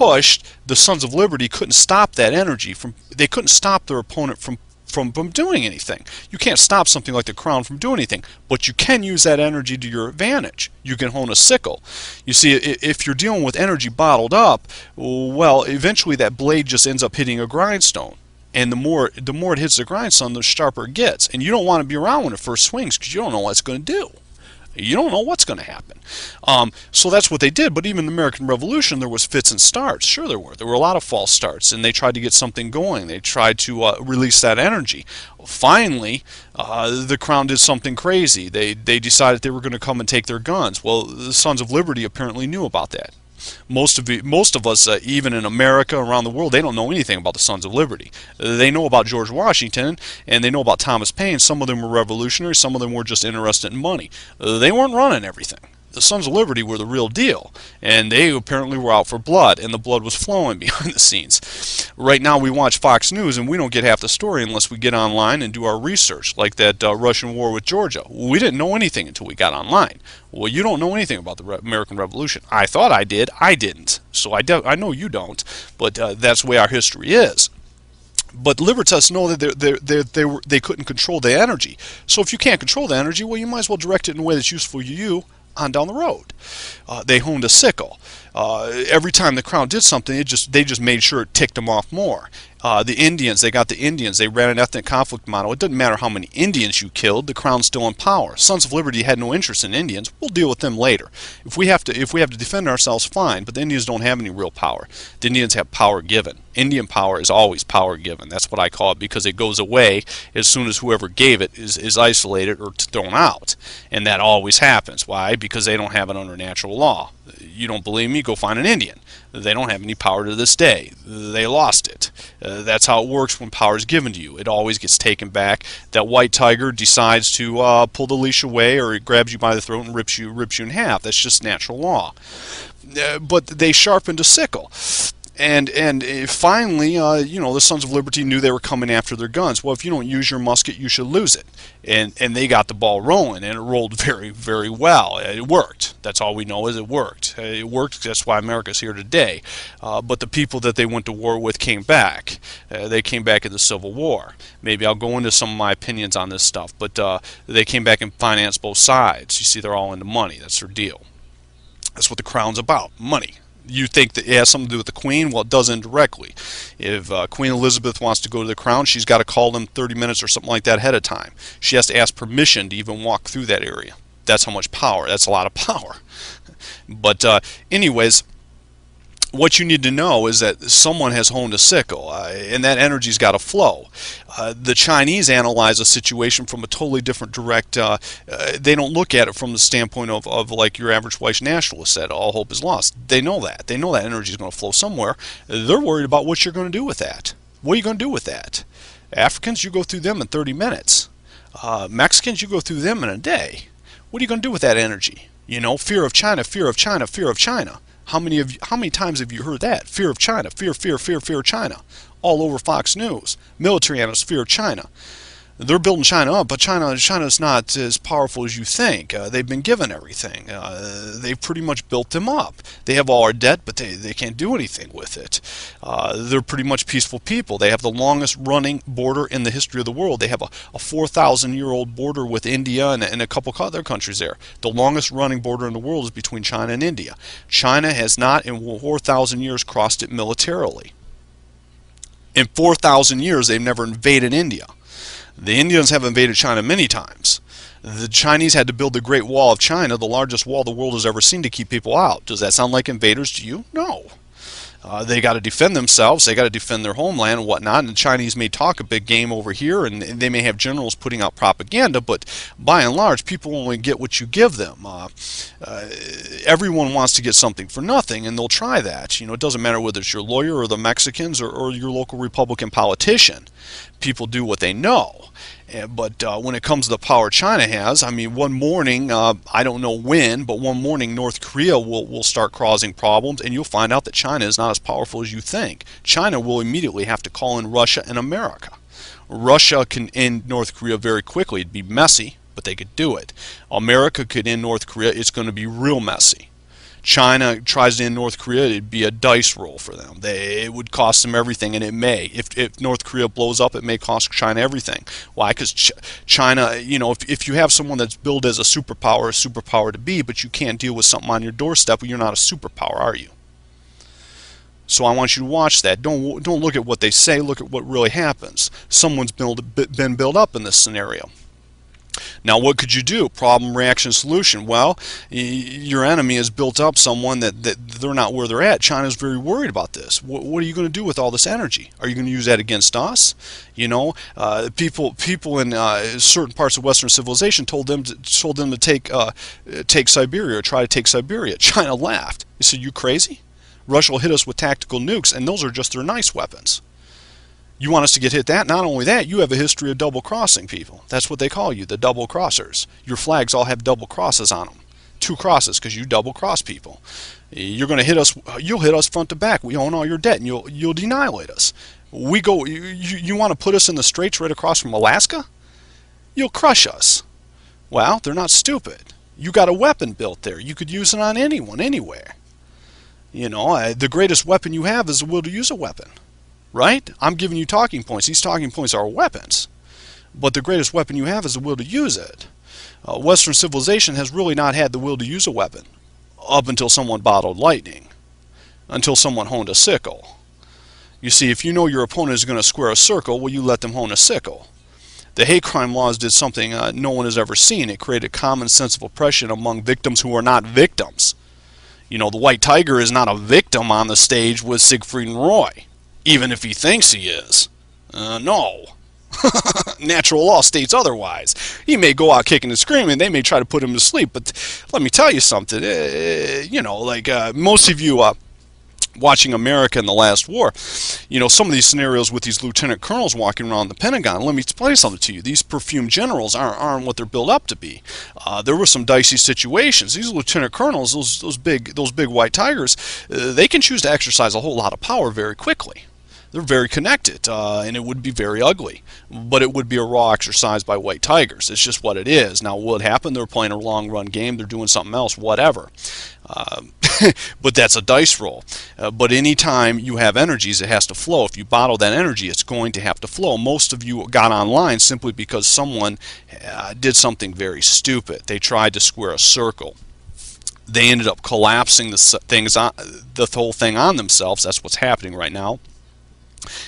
pushed, the Sons of Liberty couldn't stop that energy from. They couldn't stop their opponent from doing anything. You can't stop something like the Crown from doing anything, but you can use that energy to your advantage. You can hone a sickle. You see, if you're dealing with energy bottled up, well, eventually that blade just ends up hitting a grindstone. And the more it hits the grindstone, the sharper it gets. And you don't want to be around when it first swings because you don't know what it's going to do. You don't know what's going to happen. So that's what they did. But even in the American Revolution, there was fits and starts. Sure, there were. There were a lot of false starts, and they tried to get something going. They tried to release that energy. Finally, the Crown did something crazy. They decided they were going to come and take their guns. Well, the Sons of Liberty apparently knew about that. Most of us, even in America, around the world, they don't know anything about the Sons of Liberty. They know about George Washington, and they know about Thomas Paine. Some of them were revolutionaries, some of them were just interested in money. They weren't running everything. The Sons of Liberty were the real deal, and they apparently were out for blood, and the blood was flowing behind the scenes. Right now we watch Fox News, and we don't get half the story unless we get online and do our research, like that Russian war with Georgia. We didn't know anything until we got online. Well, you don't know anything about the American Revolution. I thought I did. I didn't. So I know you don't, but that's the way our history is. But libertas know that they couldn't control the energy. So if you can't control the energy, well, you might as well direct it in a way that's useful to you on down the road. They honed a sickle. Every time the Crown did something, they just made sure it ticked them off more. The Indians, they ran an ethnic conflict model. It doesn't matter how many Indians you killed, the Crown's still in power. Sons of Liberty had no interest in Indians. We'll deal with them later. If we have to defend ourselves, fine, but the Indians don't have any real power. The Indians have power given. Indian power is always power given. That's what I call it, because it goes away as soon as whoever gave it is isolated or thrown out. And that always happens. Why? Because they don't have it under natural law. You don't believe me? Go find an Indian. They don't have any power to this day. They lost it. That's how it works when power is given to you. It always gets taken back. That white tiger decides to pull the leash away, or it grabs you by the throat and rips you in half. That's just natural law. But they sharpened a sickle. And finally, the Sons of Liberty knew they were coming after their guns. Well, if you don't use your musket, you should lose it. And they got the ball rolling, and it rolled very, very well. It worked. That's all we know is it worked. It worked. That's why America's here today. But the people that they went to war with came back. They came back in the Civil War. Maybe I'll go into some of my opinions on this stuff. But they came back and financed both sides. You see, they're all into money. That's their deal. That's what the Crown's about, money. You think that it has something to do with the Queen? Well, it does indirectly. If Queen Elizabeth wants to go to the Crown, she's got to call them 30 minutes or something like that ahead of time. She has to ask permission to even walk through that area. That's how much power. That's a lot of power. But anyways, what you need to know is that someone has honed a sickle, and that energy's got to flow. The Chinese analyze a situation from a totally different direct. They don't look at it from the standpoint of like your average white nationalist said, all hope is lost. They know that. They know that energy is going to flow somewhere. They're worried about what you're going to do with that. What are you going to do with that? Africans, you go through them in 30 minutes. Mexicans, you go through them in a day. What are you going to do with that energy? You know, fear of China, fear of China, fear of China. How many times have you heard that? Fear of China, fear of China. All over Fox News. Military analysts, fear of China. They're building China up, but China's not as powerful as you think. They've been given everything. They've pretty much built them up. They have all our debt, but they can't do anything with it. They're pretty much peaceful people. They have the longest running border in the history of the world. They have a 4,000-year-old border with India and a couple other countries there. The longest running border in the world is between China and India. China has not in 4,000 years crossed it militarily. In 4,000 years, they've never invaded India. The Indians have invaded China many times. The Chinese had to build the Great Wall of China, the largest wall the world has ever seen, to keep people out. Does that sound like invaders to you? No. They got to defend themselves, they got to defend their homeland and whatnot, and the Chinese may talk a big game over here, and they may have generals putting out propaganda, but by and large, people only get what you give them. Everyone wants to get something for nothing, and they'll try that. You know, it doesn't matter whether it's your lawyer or the Mexicans or your local Republican politician. People do what they know. But when it comes to the power China has, I mean, one morning, I don't know when, but one morning North Korea will start causing problems, and you'll find out that China is not as powerful as you think. China will immediately have to call in Russia and America. Russia can end North Korea very quickly. It'd be messy, but they could do it. America could end North Korea. It's going to be real messy. China tries to end North Korea, it'd be a dice roll for them. It would cost them everything, and it may. If North Korea blows up, it may cost China everything. Why? Because China, if you have someone that's billed as a superpower to be, but you can't deal with something on your doorstep, well, you're not a superpower, are you? So I want you to watch that. Don't look at what they say. Look at what really happens. Someone's been built up in this scenario. Now, what could you do? Problem, reaction, solution. Well, your enemy has built up someone that they're not where they're at. China's very worried about this. What are you going to do with all this energy? Are you going to use that against us? People in certain parts of Western civilization told them to take Siberia, or try to take Siberia. China laughed. They said, "You crazy? Russia will hit us with tactical nukes, and those are just their nice weapons. You want us to get hit that? Not only that, you have a history of double-crossing people. That's what they call you, the double-crossers. Your flags all have double crosses on them. 2 crosses, because you double-cross people. You're going to hit us. You'll hit us front to back. We own all your debt, and you'll annihilate us. We go. You want to put us in the straits right across from Alaska? You'll crush us. Well, they're not stupid. You got a weapon built there. You could use it on anyone, anywhere. The greatest weapon you have is the will to use a weapon. Right? I'm giving you talking points. These talking points are weapons. But the greatest weapon you have is the will to use it. Western civilization has really not had the will to use a weapon up until someone bottled lightning, until someone honed a sickle. You see, if you know your opponent is going to square a circle, well, you let them hone a sickle. The hate crime laws did something no one has ever seen. It created common sense of oppression among victims who are not victims. The white tiger is not a victim on the stage with Siegfried and Roy. Even if he thinks he is. No. Natural law states otherwise. He may go out kicking and screaming. They may try to put him to sleep. But let me tell you something. Most of you watching America in the last war, some of these scenarios with these lieutenant colonels walking around the Pentagon, let me explain something to you. These perfumed generals aren't what they're built up to be. There were some dicey situations. These lieutenant colonels, those big white tigers, they can choose to exercise a whole lot of power very quickly. They're very connected, and it would be very ugly. But it would be a raw exercise by white tigers. It's just what it is. Now, what happened? They're playing a long-run game. They're doing something else, whatever. But that's a dice roll. But anytime you have energies, it has to flow. If you bottle that energy, it's going to have to flow. Most of you got online simply because someone did something very stupid. They tried to square a circle. They ended up collapsing the whole thing on themselves. That's what's happening right now.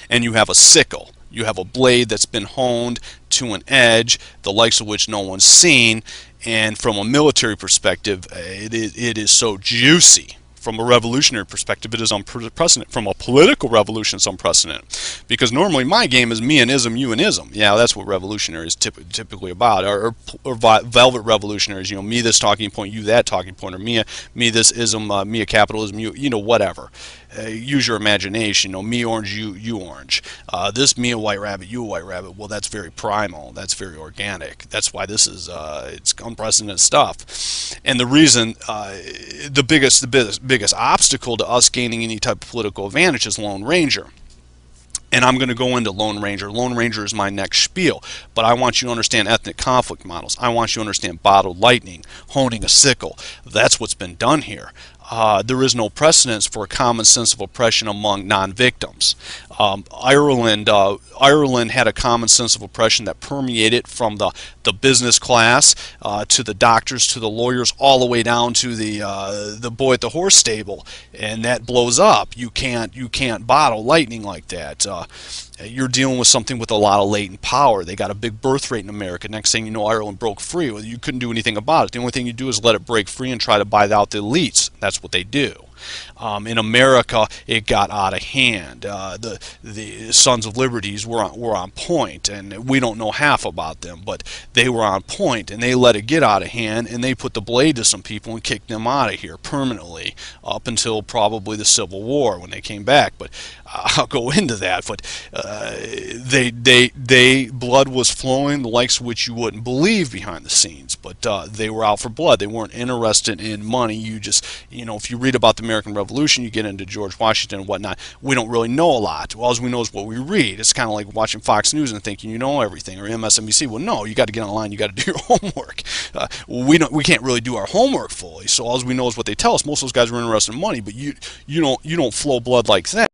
And you have a sickle. You have a blade that's been honed to an edge, the likes of which no one's seen. And from a military perspective, it is so juicy. From a revolutionary perspective, it is unprecedented. From a political revolution, it's unprecedented. Because normally my game is me and ism, you and ism. Yeah, that's what revolutionary is typically about. Or velvet revolutionaries, me this talking point, you that talking point, or me this ism, me a capitalism, you whatever. Use your imagination. Me orange, you orange. This me a white rabbit, you a white rabbit. Well, that's very primal. That's very organic. That's why this is it's unprecedented stuff. And the reason, the biggest obstacle to us gaining any type of political advantage is Lone Ranger. And I'm going to go into Lone Ranger. Lone Ranger is my next spiel. But I want you to understand ethnic conflict models. I want you to understand bottled lightning, honing a sickle. That's what's been done here. There is no precedence for a common sense of oppression among non-victims. Ireland had a common sense of oppression that permeated from the business class to the doctors, to the lawyers, all the way down to the boy at the horse stable, and that blows up. You can't bottle lightning like that. You're dealing with something with a lot of latent power. They got a big birth rate in America. Next thing you know, Ireland broke free. Well, you couldn't do anything about it. The only thing you do is let it break free and try to buy out the elites. That's what they do. In America, it got out of hand. The Sons of Liberties were on point, and we don't know half about them, but they were on point, and they let it get out of hand, and they put the blade to some people and kicked them out of here permanently, up until probably the Civil War when they came back. But I'll go into that. But blood was flowing, the likes of which you wouldn't believe behind the scenes. But they were out for blood. They weren't interested in money. You just, if you read about the American Revolution, Revolution, you get into George Washington and whatnot. We don't really know a lot. All we know is what we read. It's kind of like watching Fox News and thinking you know everything, or MSNBC. Well, no, you got to get online. You got to do your homework. We can't really do our homework fully. So all we know is what they tell us. Most of those guys are interested in money, but you don't flow blood like that.